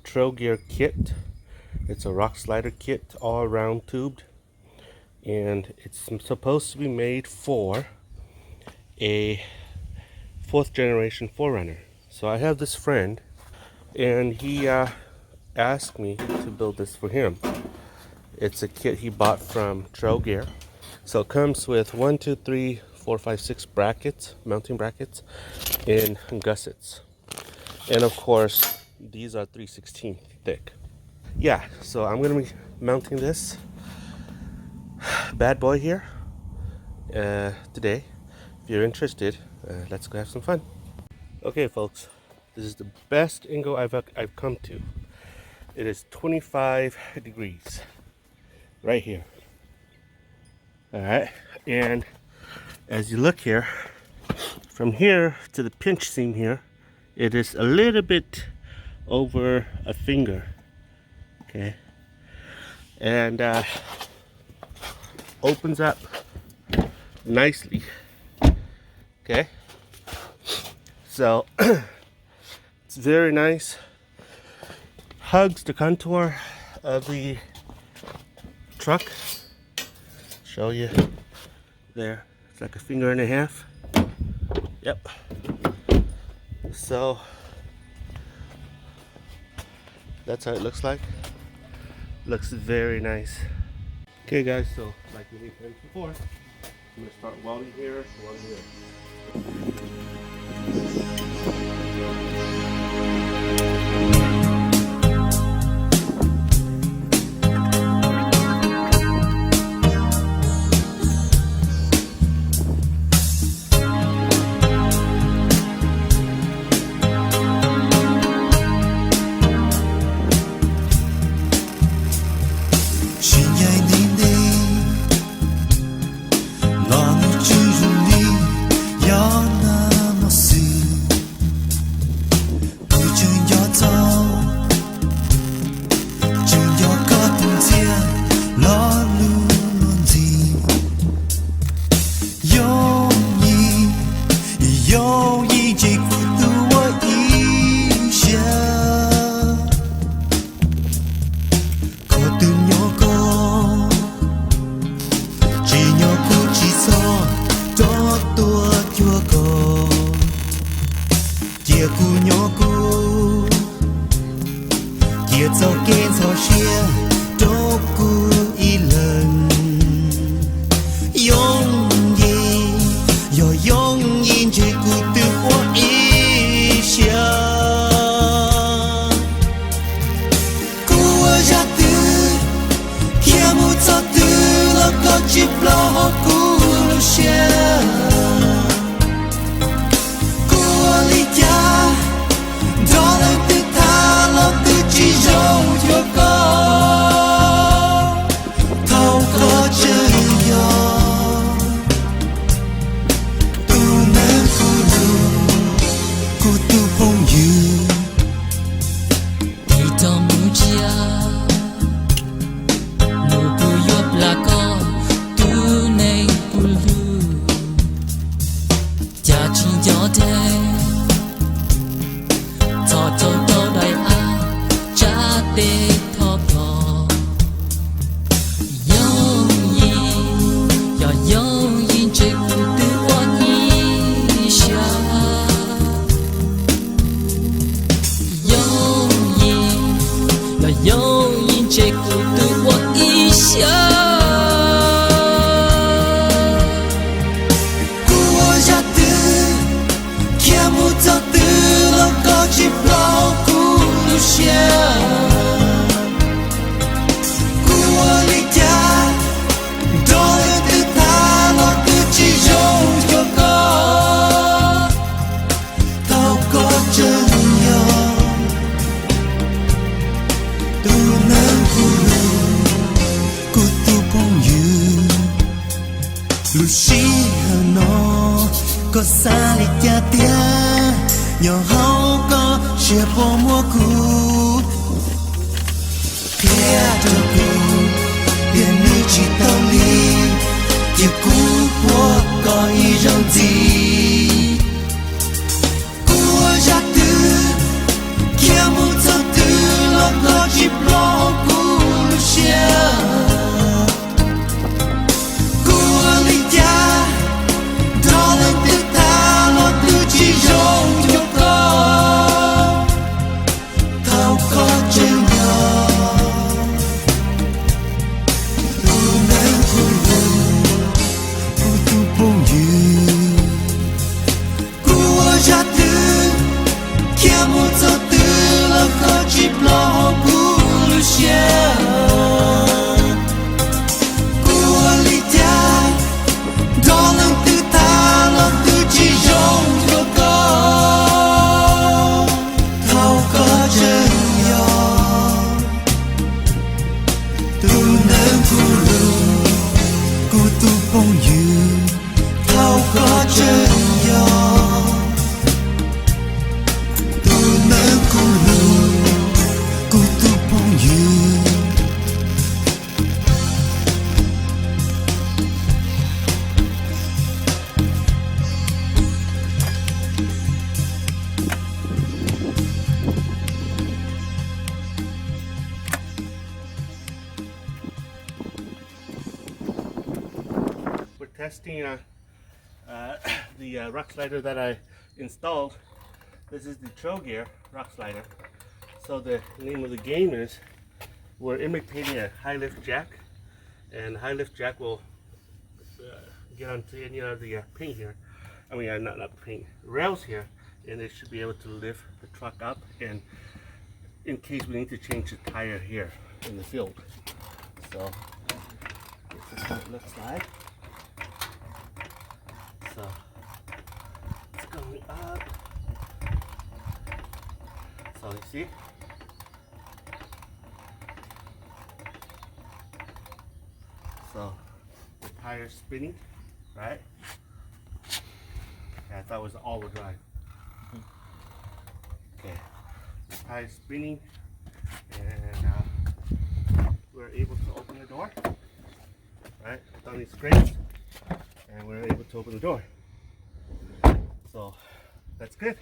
trail gear kit. It's a Rockslider kit, all round tubed, and it's supposed to be made for a 4th generation 4runner. So I have this friend, and he asked me to build this for him. It's a kit he bought from Trail Gear. So it comes with 1, 2, 3, 4, 5, 6 brackets, mounting brackets, and gussets. And of course, these are 3/16 thick. Yeah, so I'm gonna be mounting this bad boy here today. If you're interested, let's go have some fun. Okay, folks, this is the best angle I've come to. It is 25 degrees right here. All right, and as you look here, from here to the pinch seam here, it is a little bit over a finger. Okay, and opens up nicely. Okay, so it's very nice. Hugs the contour of the truck. Show you there. It's like a finger and a half. Yep. So that's how it looks like. Looks very nice. Okay, guys. So like we mentioned before, I'm gonna start welding here, welding here. có xa lịch cha tia nhỏ hậu có chia bỏ mua cũ kia cho cũ biển đi chỉ tao đi chia cũ của có ý rằng gì của gia tư kia muốn cho tư testing the Rockslider that I installed. This is the Trail Gear Rockslider. So the name of the game is we're imitating a high lift jack, and high lift jack will get onto any of the paint here. I mean, not the paint, rails here, and it should be able to lift the truck up, and in case we need to change the tire here in the field. So this is what it looks like. So it's going up. So you see, so the tire's spinning, right? Yeah, I thought it was all-wheel drive. Okay, the tire's spinning, and we're able to open the door, right? On these crates, and we're able to open the door. So that's good.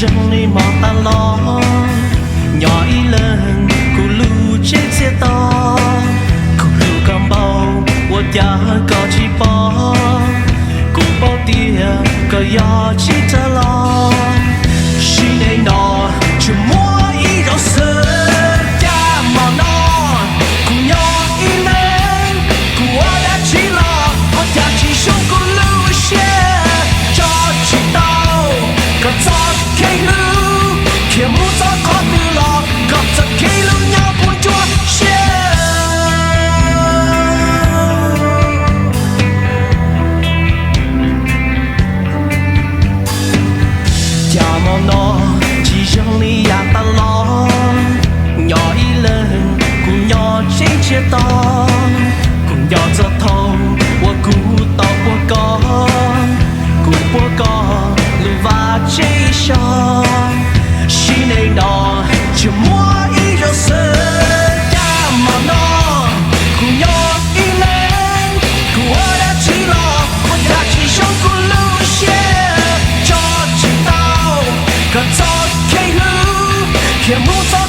rừng đi mò ta lo nhỏ ý lên cụ lưu trên xe to cụ lưu cầm bao của cha có chỉ bỏ cụ bao tia có gió chỉ ta lo khi này nọ chỉ mua ý đâu sơ cha mò nó cụ nhỏ ý lên cụ đã chỉ lo của cha chỉ sống cụ lưu xe cho chỉ tao có gió cây lưu kia muốn gió khó từ lo có gió cây lưu nhau buồn chua xe cha mò nó chỉ riêng lý à ta lo nhỏ ý lên cùng nhỏ trên chia to cùng nhỏ gió thông của cú tàu của con lưu và chế cho khi này nó chỉ mua ý rồi sơ cha mà nó cùng nhỏ ý lên của đã chỉ lo của ta chỉ sống của lưu xe cho chỉ tao cần gió cây lưu kia muốn gió